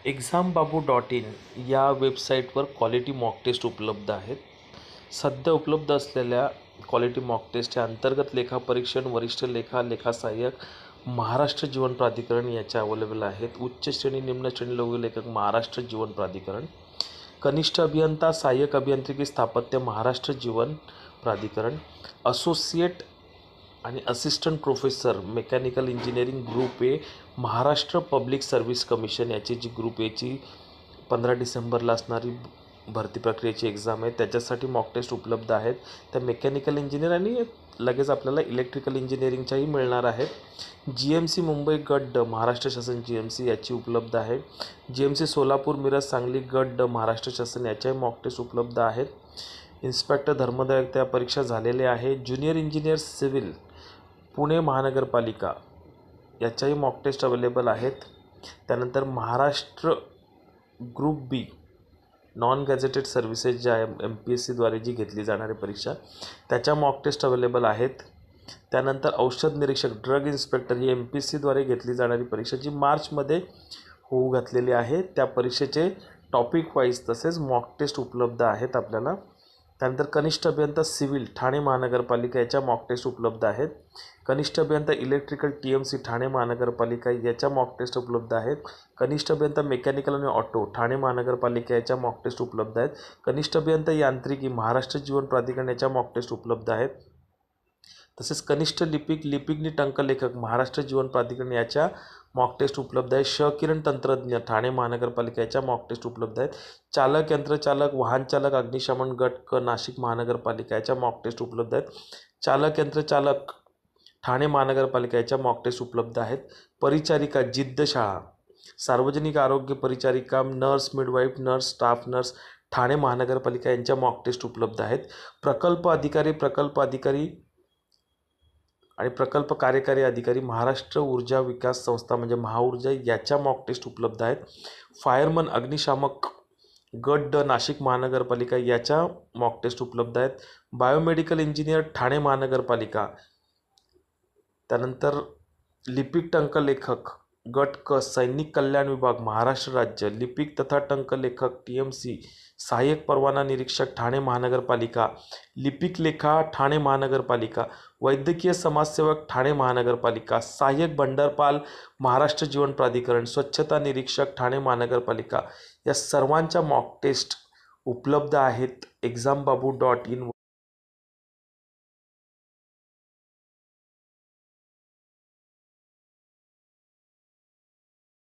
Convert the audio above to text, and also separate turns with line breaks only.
exambabu.in या वेबसाईटवर quality mock taste उपलब्ध आहेत. सध्या उपलब्ध असलेल्या क्वालिटी मॉक टेस्ट अंतर्गत लेखापरीक्षण, वरिष्ठ लेखा सहाय्यक, महाराष्ट्र जीवन प्राधिकरण याच्या अवेलेबल आहेत. उच्च श्रेणी, निम्न श्रेणी लघु लेखक महाराष्ट्र जीवन प्राधिकरण, कनिष्ठ अभियंता, सहाय्यक अभियांत्रिकी स्थापत्य महाराष्ट्र जीवन प्राधिकरण, असोसिएट आणि assistant professor mechanical engineering group A Maharashtra public service commission याची जी ग्रुप एची 15 डिसेंबरला असणारी भरती प्रक्रियेची एक्झाम आहे त्याच्यासाठी मॉक टेस्ट उपलब्ध आहेत. त्या मेकॅनिकल इंजिनियर आणि लगेच आपल्याला इलेक्ट्रिकल इंजिनिअरिंगच्याही मिळणार आहेत. GMC मुंबई गट ड महाराष्ट्र शासन GMC याची उपलब्ध आहे. GMC सोलापूर मिरज सांगली गट ड महाराष्ट्र शासन याच्याही मॉक टेस्ट उपलब्ध आहेत. इन्स्पेक्टर धर्मदाय त्या परीक्षा झालेल्या आहे. ज्युनियर इंजिनियर सिव्हिल पुणे महानगरपालिका याच्याही मॉक टेस्ट अवेलेबल आहेत. त्यानंतर महाराष्ट्र ग्रुप बी नॉन गॅझेटेड सर्व्हिसेस ज्या MPSCद्वारे जी घेतली जाणारी परीक्षा त्याच्या मॉक टेस्ट अवेलेबल आहेत. त्यानंतर औषध निरीक्षक ड्रग इन्स्पेक्टर ही MPSCद्वारे घेतली जाणारी परीक्षा जी मार्चमध्ये होऊ घातलेली आहे. त्या परीक्षेचे टॉपिक वाईज तसेच मॉक टेस्ट उपलब्ध आहेत आपल्याला. त्यानंतर कनिष्ठ अभियंता सिव्हिल ठाणे महानगरपालिका याच्या मॉक टेस्ट उपलब्ध आहेत. कनिष्ठ अभियंता इलेक्ट्रिकल TMC ठाणे महानगरपालिका याच्या मॉक टेस्ट उपलब्ध आहेत. कनिष्ठ अभियंता मेकॅनिकल आणि ऑटो ठाणे महानगरपालिका याच्या मॉक टेस्ट उपलब्ध आहेत. कनिष्ठ अभियंता यांत्रिकी महाराष्ट्र जीवन प्राधिकरण याच्या मॉक टेस्ट उपलब्ध आहेत. तसेच कनिष्ठ लिपिकनी टंकलेखक महाराष्ट्र जीवन प्राधिकरण याच्या मॉक टेस्ट उपलब्ध आहे. किरण तंत्रज्ञ ठाणे महानगरपालिका याच्या मॉक टेस्ट उपलब्ध आहेत. चालक, यंत्रचालक, वाहन चालक, अग्निशमन गट क नाशिक महानगरपालिका याच्या मॉक टेस्ट उपलब्ध आहेत. चालक, यंत्रचालक ठाणे महानगरपालिका याच्या मॉक टेस्ट उपलब्ध आहेत. परिचारिका जिद्द शाळा, सार्वजनिक आरोग्य परिचारिका, nurse, midwife, nurse, staff nurse Thane महानगरपालिका यांच्या मॉक टेस्ट उपलब्ध आहेत. प्रकल्प अधिकारी आणि प्रकल्प कार्यकारी अधिकारी महाराष्ट्र ऊर्जा विकास संस्था म्हणजे महाऊर्जा याच्या मॉक टेस्ट उपलब्ध आहेत. फायरमन अग्निशामक गट ड नाशिक महानगरपालिका याच्या मॉक टेस्ट उपलब्ध आहेत. बायोमेडिकल इंजिनियर ठाणे महानगरपालिका, त्यानंतर लिपिक टंकलेखक गट क सैनिक कल्याण विभाग महाराष्ट्र राज्य, लिपिक तथा टंकलेखक TMC सहाय्यक परवाना निरीक्षक ठाणे महानगरपालिका, लिपिक लेखा ठाणे महानगरपालिका, वैद्यकीय समाजसेवक ठाणे महानगरपालिका, सहाय्यक भंडारपाल महाराष्ट्र जीवन प्राधिकरण, स्वच्छता निरीक्षक ठाणे महानगरपालिका या सर्वांच्या मॉक टेस्ट उपलब्ध आहेत exambabu.in